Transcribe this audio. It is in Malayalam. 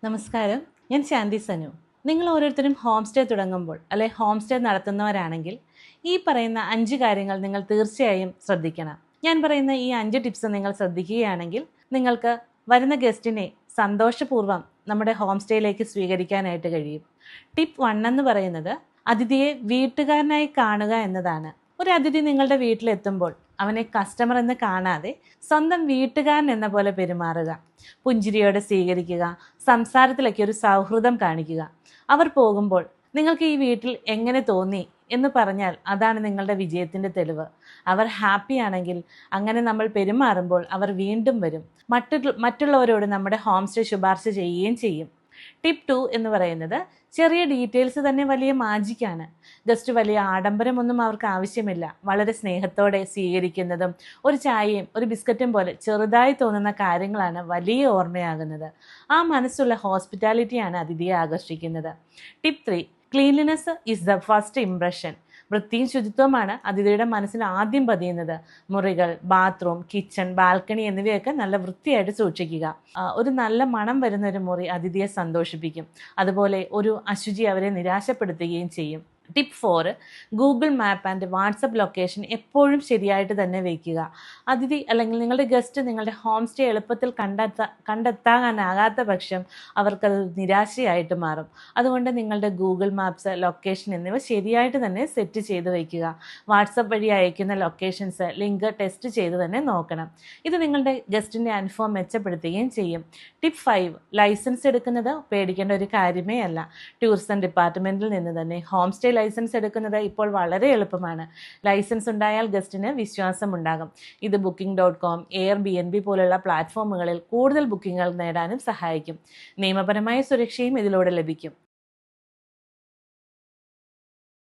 നമസ്കാരം, ഞാൻ ശാന്തി സനു. നിങ്ങൾ ഓരോരുത്തരും ഹോം സ്റ്റേ തുടങ്ങുമ്പോൾ അല്ലെ ഹോം സ്റ്റേ നടത്തുന്നവരാണെങ്കിൽ ഈ പറയുന്ന 5 കാര്യങ്ങൾ നിങ്ങൾ തീർച്ചയായും ശ്രദ്ധിക്കണം. ഞാൻ പറയുന്ന ഈ 5 ടിപ്സ് നിങ്ങൾ ശ്രദ്ധിക്കുകയാണെങ്കിൽ നിങ്ങൾക്ക് വരുന്ന ഗസ്റ്റിനെ സന്തോഷപൂർവ്വം നമ്മുടെ ഹോം സ്റ്റേയിലേക്ക് സ്വീകരിക്കാനായിട്ട് കഴിയും. ടിപ്പ് 1 എന്ന് പറയുന്നത് അതിഥിയെ വീട്ടുകാരനായി കാണുക എന്നതാണ്. ഒരു അതിഥി നിങ്ങളുടെ വീട്ടിലെത്തുമ്പോൾ അവനെ കസ്റ്റമർ എന്ന് കാണാതെ സ്വന്തം വീട്ടുകാരൻ എന്ന പോലെ പെരുമാറുക. പുഞ്ചിരിയോടെ സ്വീകരിക്കുക, സംസാരത്തിലൊക്കെ ഒരു സൗഹൃദം കാണിക്കുക. അവർ പോകുമ്പോൾ നിങ്ങൾക്ക് ഈ വീട്ടിൽ എങ്ങനെ തോന്നി എന്ന് പറഞ്ഞാൽ അതാണ് നിങ്ങളുടെ വിജയത്തിൻ്റെ തെളിവ്. അവർ ഹാപ്പി ആണെങ്കിൽ അങ്ങനെ നമ്മൾ പെരുമാറുമ്പോൾ അവർ വീണ്ടും വരും. മറ്റുള്ളവരോട് നമ്മുടെ ഹോം സ്റ്റേ ശുപാർശ ചെയ്യുകയും ചെയ്യും. ടിപ്പ് 2 എന്ന് പറയുന്നത് ചെറിയ ഡീറ്റെയിൽസ് തന്നെ വലിയ മാജിക്കാണ്. ജസ്റ്റ് വലിയ ആഡംബരമൊന്നും അവർക്ക് ആവശ്യമില്ല. വളരെ സ്നേഹത്തോടെ സ്വീകരിക്കുന്നതും ഒരു ചായയും ഒരു ബിസ്ക്കറ്റും പോലെ ചെറുതായി തോന്നുന്ന കാര്യങ്ങളാണ് വലിയ ഓർമ്മയാകുന്നത്. ആ മനസ്സുള്ള ഹോസ്പിറ്റാലിറ്റിയാണ് അതിഥിയെ ആകർഷിക്കുന്നത്. Tip 3, cleanliness is the first impression. വൃത്തിയും ശുചിത്വമാണ് അതിഥിയുടെ മനസ്സിൽ ആദ്യം പതിയുന്നത്. മുറികൾ, ബാത്റൂം, കിച്ചൺ, ബാൽക്കണി എന്നിവയൊക്കെ നല്ല വൃത്തിയായിട്ട് സൂക്ഷിക്കുക. ഒരു നല്ല മണം വരുന്ന ഒരു മുറി അതിഥിയെ സന്തോഷിപ്പിക്കും. അതുപോലെ ഒരു അശുചി അവരെ നിരാശപ്പെടുത്തുകയും ചെയ്യും. Tip 4, Google map and WhatsApp location എപ്പോഴും ശരിയായിട്ട് തന്നെ വയ്ക്കുക. അതിഥി അല്ലെങ്കിൽ നിങ്ങളുടെ ഗസ്റ്റ് നിങ്ങളുടെ ഹോം സ്റ്റേ എളുപ്പത്തിൽ കണ്ടെത്താനാകാത്ത പക്ഷം അവർക്കത് നിരാശയായിട്ട് മാറും. അതുകൊണ്ട് നിങ്ങളുടെ ഗൂഗിൾ മാപ്സ്, ലൊക്കേഷൻ എന്നിവ ശരിയായിട്ട് തന്നെ സെറ്റ് ചെയ്ത് വയ്ക്കുക. വാട്സപ്പ് വഴി അയക്കുന്ന ലൊക്കേഷൻസ് ലിങ്ക് ടെസ്റ്റ് ചെയ്ത് തന്നെ നോക്കണം. ഇത് നിങ്ങളുടെ ഗസ്റ്റിൻ്റെ അനുഭവം മെച്ചപ്പെടുത്തുകയും ചെയ്യും. ടിപ്പ് 5, ലൈസൻസ് എടുക്കുന്നത് പേടിക്കേണ്ട ഒരു കാര്യമേ അല്ല. ടൂറിസം ഡിപ്പാർട്ട്മെൻറ്റിൽ നിന്ന് തന്നെ ഹോം സ്റ്റേ ലൈസൻസ് എടുക്കുന്നത് ഇപ്പോൾ വളരെ എളുപ്പമാണ്. ലൈസൻസ് ഉണ്ടായാൽ ഗസ്റ്റിന് വിശ്വാസം ഉണ്ടാകും. ഇത് booking.com, Airbnb പോലുള്ള പ്ലാറ്റ്ഫോമുകളിൽ കൂടുതൽ ബുക്കിങ്ങുകൾ നേടാനും സഹായിക്കും. നിയമപരമായ സുരക്ഷയും ഇതിലൂടെ ലഭിക്കും.